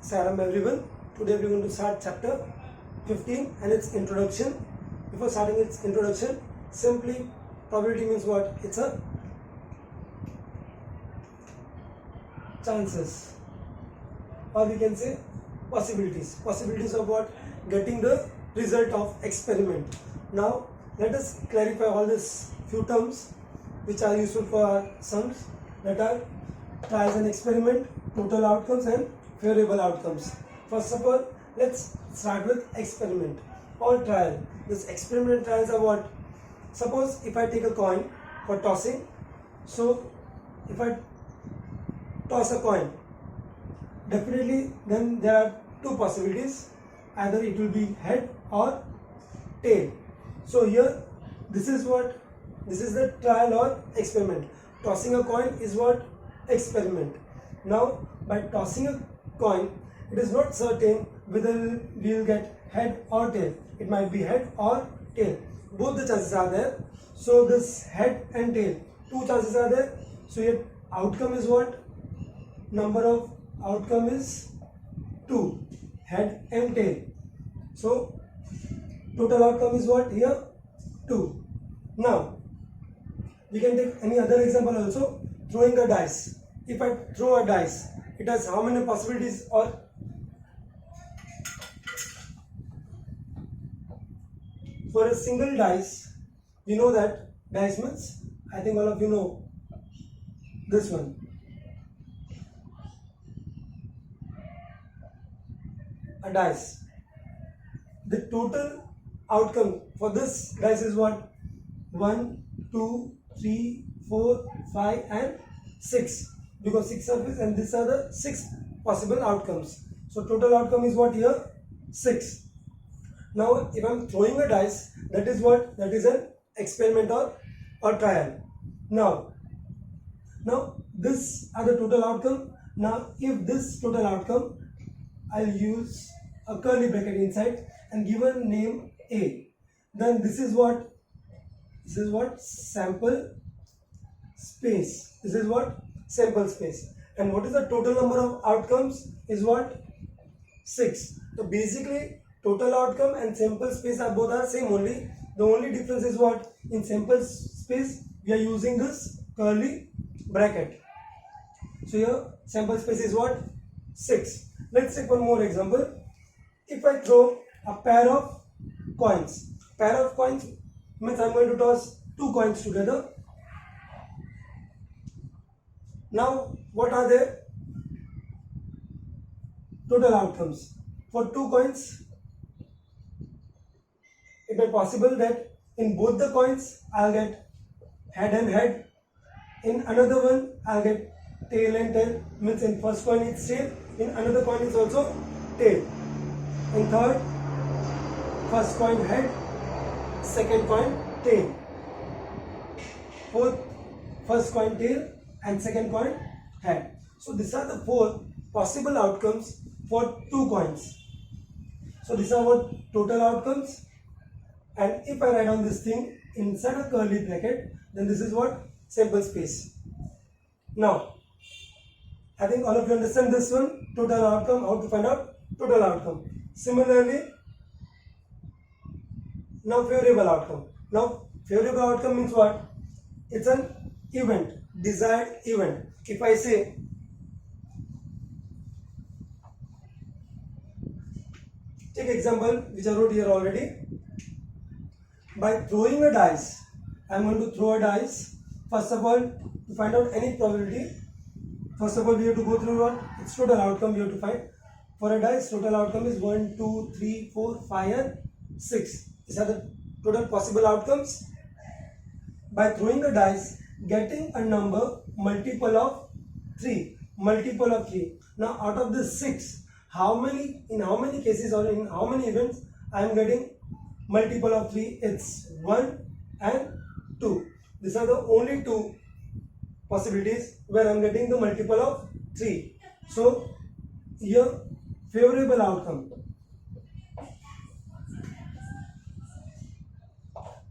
Salam everyone. Today we are going to start chapter 15 and its introduction. Before starting its introduction, simply probability means what? It's a chances, or we can say possibilities. Possibilities of what? Getting the result of experiment. Now let us clarify all these few terms which are useful for our sums, that are trials and experiment, total outcomes and favorable outcomes. First of all, let's start with experiment or trial. This experiment and trials are what? Suppose if I take a coin for tossing, so if I toss a coin, definitely then there are two possibilities, either it will be head or tail. So here this is the trial or experiment. Tossing a coin is what? Experiment. Now by tossing a coin, it is not certain whether we will get head or tail. It might be head or tail. Both the chances are there. So this head and tail, two chances are there. So your outcome is what? Number of outcome is 2, head and tail. So total outcome is what here? 2. Now we can take any other example also. Throwing a dice. If I throw a dice, it has how many possibilities? Or for a single dice, we know that dice means, I think all of you know this one. A dice. The total outcome for this dice is what? 1, 2, 3, 4, 5 and 6, because 6 surface and these are the 6 possible outcomes. So total outcome is what here? 6. Now if I am throwing a dice, that is what? That is an experiment or trial. Now this are the total outcome. Now if this total outcome, I'll use a curly bracket inside and give a name A, then this is what? This is what? Sample space. This is what? Sample space. And what is the total number of outcomes? Is what? 6. So basically total outcome and sample space are both are same only. The only difference is what? In sample space we are using this curly bracket. So here sample space is what? 6. Let's take one more example. If I throw a pair of coins means I'm going to toss two coins together. Now what are their total outcomes? For two coins, it may be possible that in both the coins I'll get head and head. In another one I'll get tail and tail, means in first coin it's tail, in another coin is also tail. In third, first coin head, second coin tail. Fourth, first coin tail and second coin head. So these are the 4 possible outcomes for two coins. So these are what? Total outcomes. And if I write on this thing inside a curly bracket, then this is what? Sample space. Now I think all of you understand this one, total outcome, how to find out total outcome. Similarly, now favorable outcome. Now favorable outcome means what? It's an event, desired event. If I say take example which I wrote here already. By throwing a dice, I am going to throw a dice. First of all, to find out any probability, first of all we have to go through what? Its total outcome we have to find. For a dice, total outcome is 1, 2, 3, 4, 5 and 6. These are the total possible outcomes. By throwing a dice, getting a number multiple of 3. Now out of this 6, in how many cases or in how many events I am getting multiple of 3? It's 1 and 2. These are the only 2 possibilities where I am getting the multiple of 3. So here favorable outcome.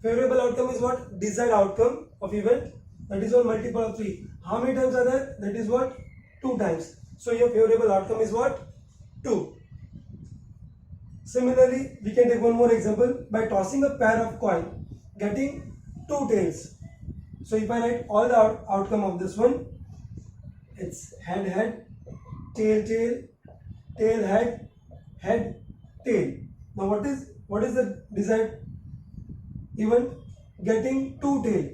Favorable outcome is what? Desired outcome of event. That is one multiple of 3. How many times are there? That is what? 2 times. So your favorable outcome is what? 2. Similarly, we can take one more example by tossing a pair of coin, getting 2 tails. So if I write all the outcome of this one, it's head, head, tail, tail, tail, head, head, tail. Now what is the desired event? Getting 2 tail.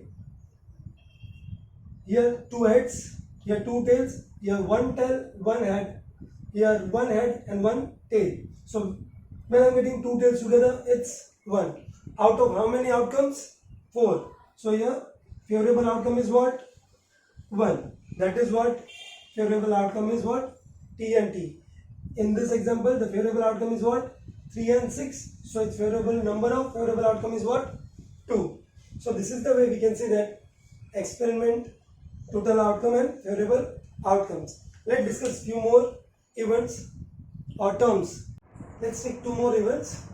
Here 2 heads, here 2 tails, here 1 tail, 1 head, here 1 head and 1 tail. So when I am getting 2 tails together, it's 1. Out of how many outcomes? 4. So here favorable outcome is what? 1. That is what favorable outcome is what? T and T. In this example, the favorable outcome is what? 3 and 6. So its favorable number of favorable outcome is what? 2. So this is the way we can say that experiment, total outcome and favorable outcomes. Let's discuss few more events or terms. Let's take 2 more events,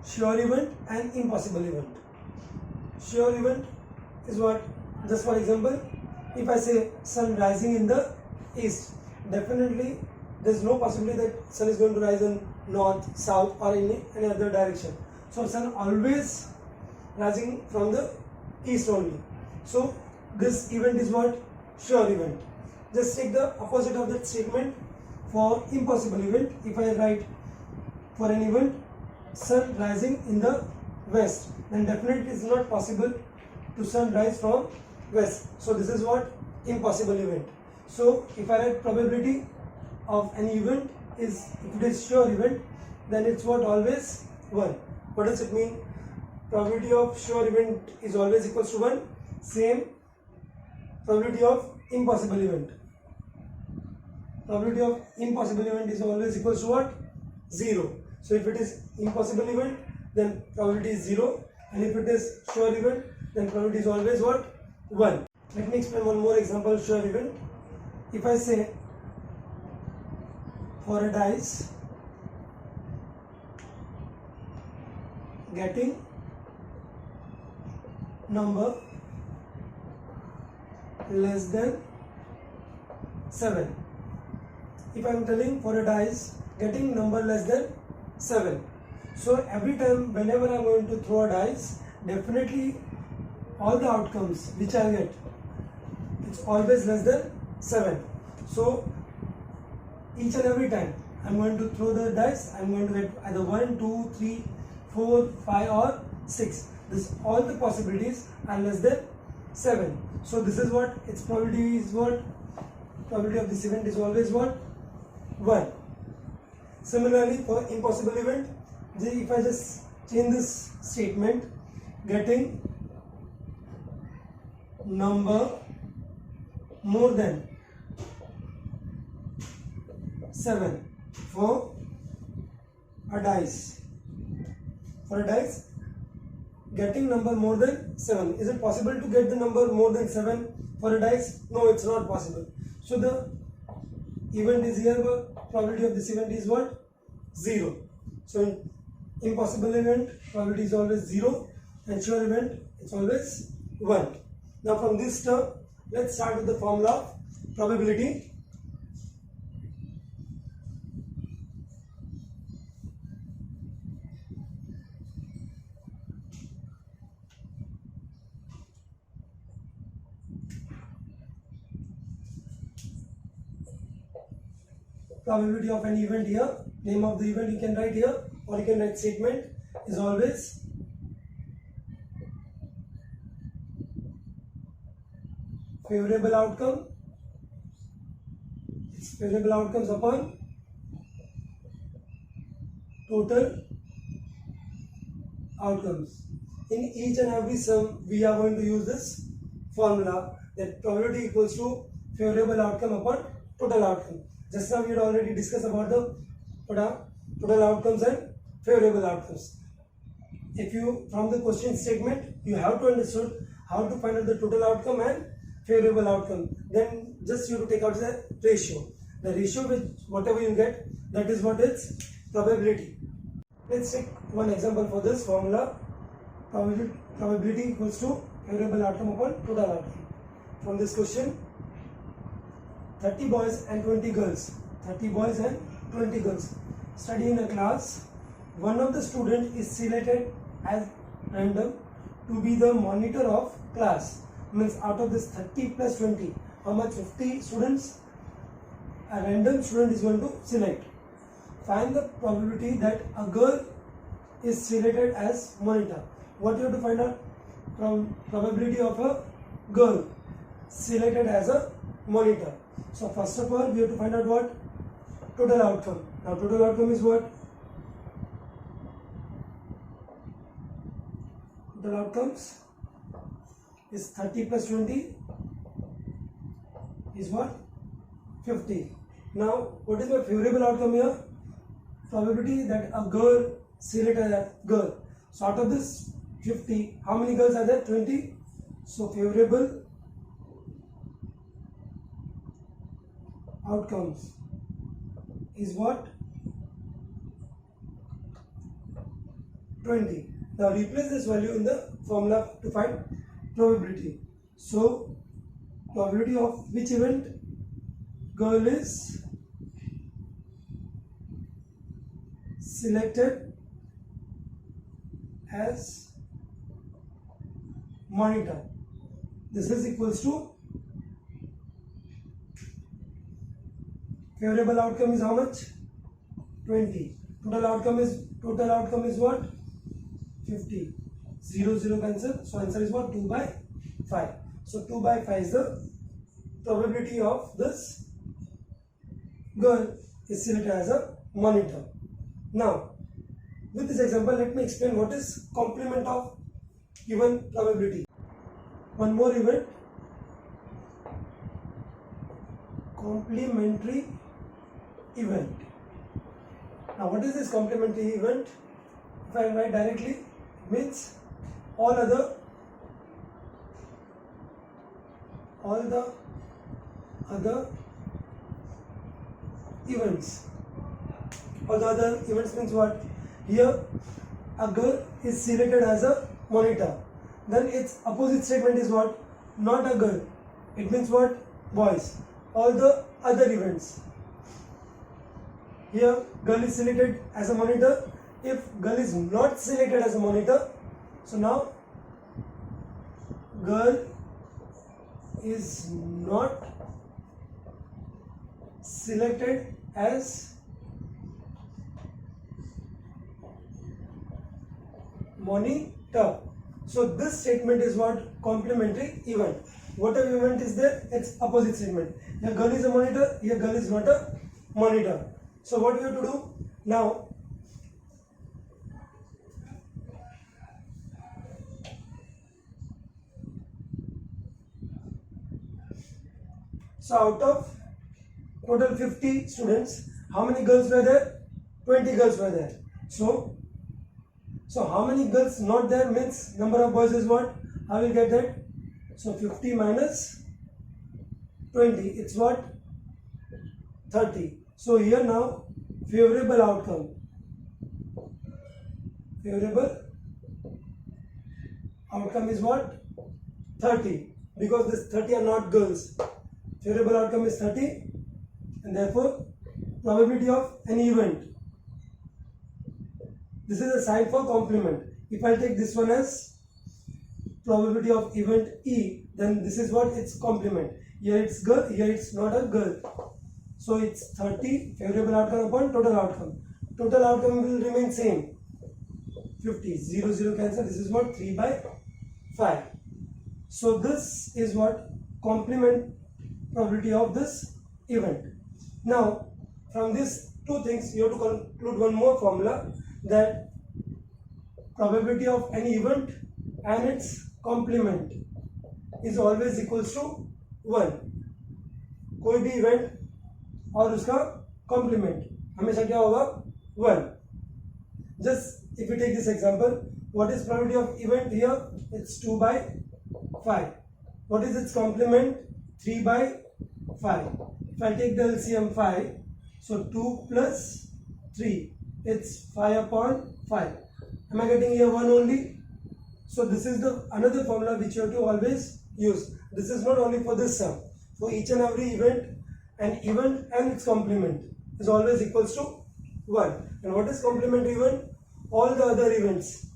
sure event and impossible event. Sure event is what? Just for example, if I say sun rising in the east, definitely there is no possibility that sun is going to rise in north, south or in any other direction. So sun always rising from the east only. So this event is what? Sure event. Just take the opposite of that statement for impossible event. If I write for an event sun rising in the west, then definitely it is not possible to sun rise from west. So this is what? Impossible event. So if I write probability of an event is, if it is sure event, then it's what? Always 1. What does it mean? Probability of sure event is always equals to 1. Same probability of impossible event. Probability of impossible event is always equals to what? 0. So if it is impossible event, then probability is 0, and if it is sure event, then probability is always what? 1. Let me explain one more example, sure event. If I say for a dice getting number less than 7. If I am telling for a dice getting number less than 7. So every time whenever I am going to throw a dice, definitely all the outcomes which I get, it's always less than 7. So each and every time I am going to throw the dice, I am going to get either 1, 2, 3, 4, 5 or 6. This all the possibilities are less than 7. So this is what its probability is what? Probability of this event is always what? 1. Similarly for impossible event, if I just change this statement, getting number more than 7 for a dice. For a dice, getting number more than 7. Is it possible to get the number more than 7 for a dice? No, it's not possible. So the event is here, but probability of this event is what? 0. So in impossible event, probability is always 0, and sure event, it's always 1. Now from this term, let's start with the formula of probability. Probability of an event here, name of the event you can write here, or you can write statement is always favorable outcome. It's favorable outcomes upon total outcomes. In each and every sum, we are going to use this formula, that probability equals to favorable outcome upon total outcome. Just now we had already discussed about the total outcomes and favorable outcomes. If you, from the question statement, you have to understand how to find out the total outcome and favorable outcome. Then just you have to take out the ratio. The ratio with whatever you get, that is what is probability. Let's take one example for this formula. Probability equals to favorable outcome upon total outcome. From this question, 30 boys and 20 girls. 30 boys and 20 girls study in a class. One of the student is selected as random to be the monitor of class. Means out of this 30 plus 20, how much? 50 students a random student is going to select. Find the probability that a girl is selected as monitor. What you have to find out? From probability of a girl selected as a monitor. So first of all, we have to find out what? Total outcome. Now total outcome is what? Total outcomes is 30 plus 20 is what? 50. Now what is my favorable outcome here? Probability that a girl selected as a girl. So out of this 50, how many girls are there? 20. So favorable outcomes is what? 20. Now replace this value in the formula to find probability. So probability of which event? Girl is selected as monitor. This is equals to favorable outcome is how much? 20. Total outcome is what? 50. 0 0 cancel. So answer is what? 2 by 5. So 2 by 5 is the probability of this girl is selected as a monitor. Now with this example, let me explain what is complement of given probability. One more event, complementary event. Now what is this complementary event? If I write directly, means all the other events. All the other events means what? Here a girl is selected as a monitor. Then its opposite statement is what? Not a girl. It means what? Boys. All the other events. Here girl is selected as a monitor. If girl is not selected as a monitor, so now girl is not selected as monitor. So this statement is what? Complementary event. Whatever event is there, it's opposite statement. Here girl is a monitor, here girl is not a monitor. So what we have to do now? So out of total 50 students, how many girls were there? 20 girls were there. So how many girls not there means number of boys is what? I will get that. So 50 minus 20, it's what? 30. So here now favorable outcome. Favorable outcome is what? 30. Because this 30 are not girls. Favorable outcome is 30, and therefore probability of any event. This is a sign for complement. If I take this one as probability of event E, then this is what? It's complement. Here it's girl, here it's not a girl. So it's 30 favorable outcome upon total outcome. Total outcome will remain same. 50. 0 0 cancel. This is what? 3 by 5. So this is what? Complement probability of this event. Now from these two things you have to conclude one more formula, that probability of any event and its complement is always equals to 1. कोई भी event और उसका complement हमेशा क्या होगा? 1. Just if we take this example, what is probability of event here? It's 2 by 5. What is its complement? 3 by 5. If I take the LCM 5, so 2 plus 3, it's 5 upon 5. Am I getting here 1 only? So this is the another formula which you have to always use. This is not only for this sum, for each and every event and its complement. is always equals to 1. And what is complement event? All the other events,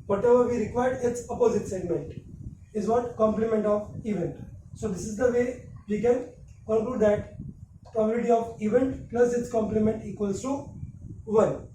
whatever we required, its opposite segment is what? Complement of event. So this is the way we can conclude that probability of event plus its complement equals to 1.